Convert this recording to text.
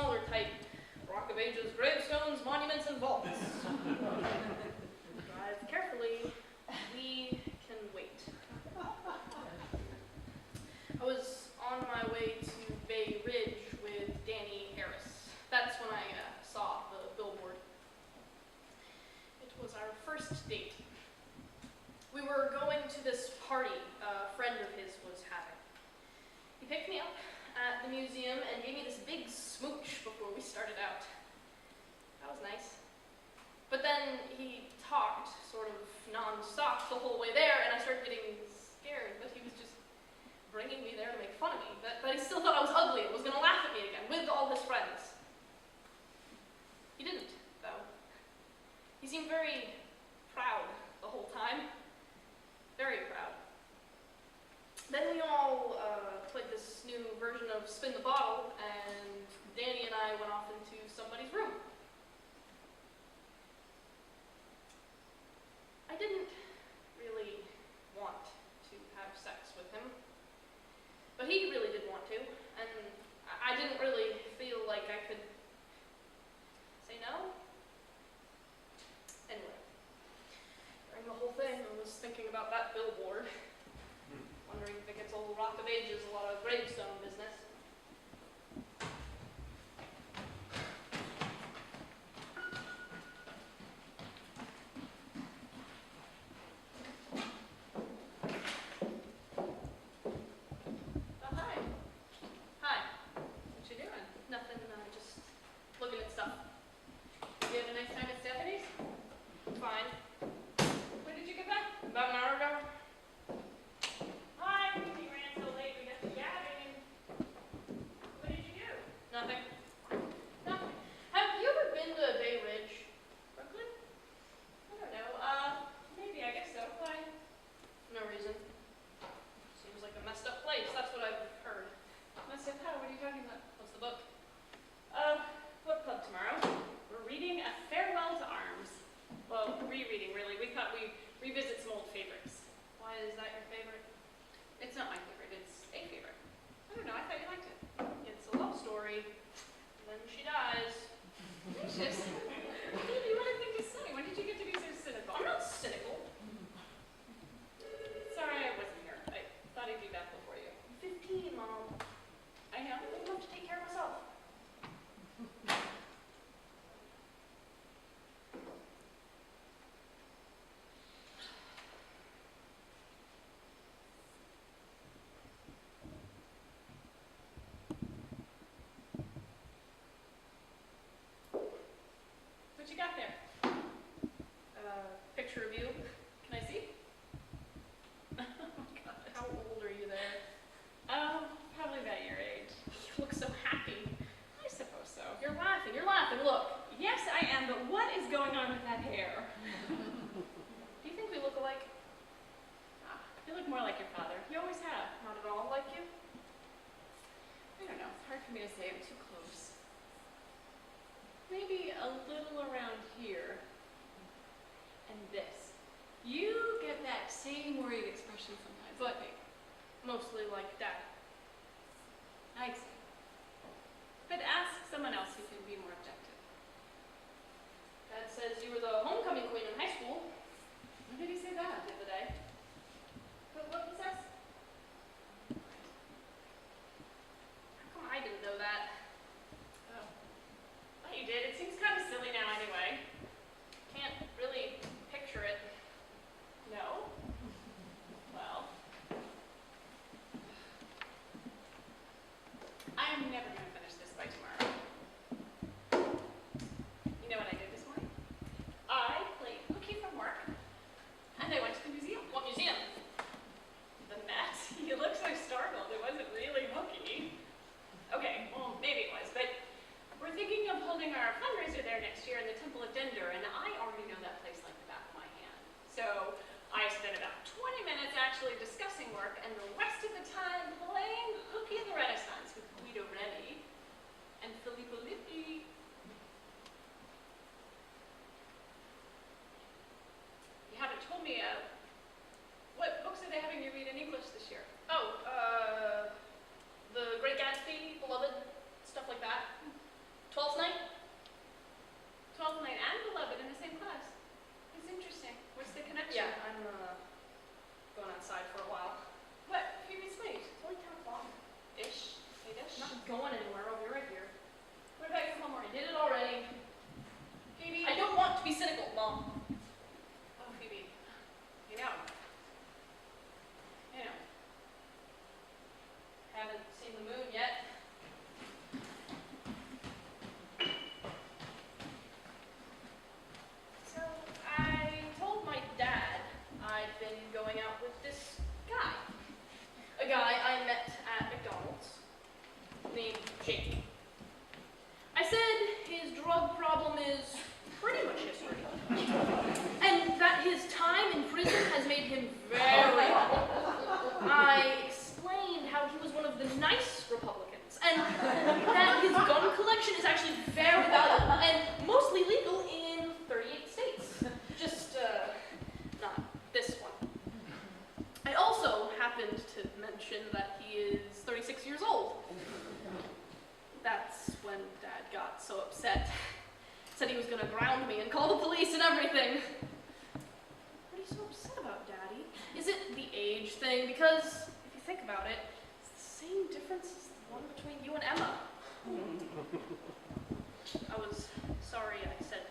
smaller type, Rock of Ages, gravestones, monuments, and vaults. Drive carefully, we can wait. I was on my way to Bay Ridge with Danny Harris. That's when I saw the billboard. It was our first date. We were going to this party a friend of his was having. He picked me up at the museum and gave me this big smooch before we started out. That was nice. But then he talked sort of non-stop the whole way there, and I started getting scared that he was just bringing me there to make fun of me, that he still thought I was ugly and was going to laugh at me again with all his friends. He didn't, though. He seemed very proud the whole time. Very proud. Then we all played this new version of Spin the Bottle, and Danny and I went off into somebody's room. I didn't really want to have sex with him, but he really did want to, and I didn't really feel like I could say no. Anyway, during the whole thing, I was thinking about that billboard, wondering if it gets old Rock of Ages, a lot of gravestone business. What you got there? Picture of you. Can I see? Oh my God. How old are you there? Probably about your age. You look so happy. I suppose so. You're laughing. You're laughing. Look. Yes, I am, but what is going on with that hair? Do you think we look alike? You look more like your father. You always have. Not at all like you? I don't know. It's hard for me to say. I'm too close. Maybe a little around here. And this. You get that same worried expression sometimes. But mostly like Dad. I see. But ask someone else who can be more objective. Dad says you were the homecoming queen in high school. When did he say that? The other day. But what was that? How come I didn't know that? Oh. Well, you did. It seems kind of silly now anyway. Can't really picture it. No? Well. I'm never going to finish this by tomorrow. You know what I did this morning? I played hooky from work, and I went to the museum. What museum? The Met. You look so startled. It wasn't really hooky. Okay, well, maybe it was, but we're thinking of holding our fundraiser there next year in the Temple of Dender, and I already know that place like the back of my hand. So I spent about 20 minutes actually discussing work, and the rest of the time playing hooky in the Renaissance with Guido Reni and Filippo Lippi. You haven't told me, what books are they having you read in English this year? Oh, The Great Gatsby, Beloved, stuff like that. got so upset. Said he was gonna ground me and call the police and everything. What are you so upset about, Daddy? Is it the age thing? Because if you think about it, it's the same difference as the one between you and Emma. I was sorry I said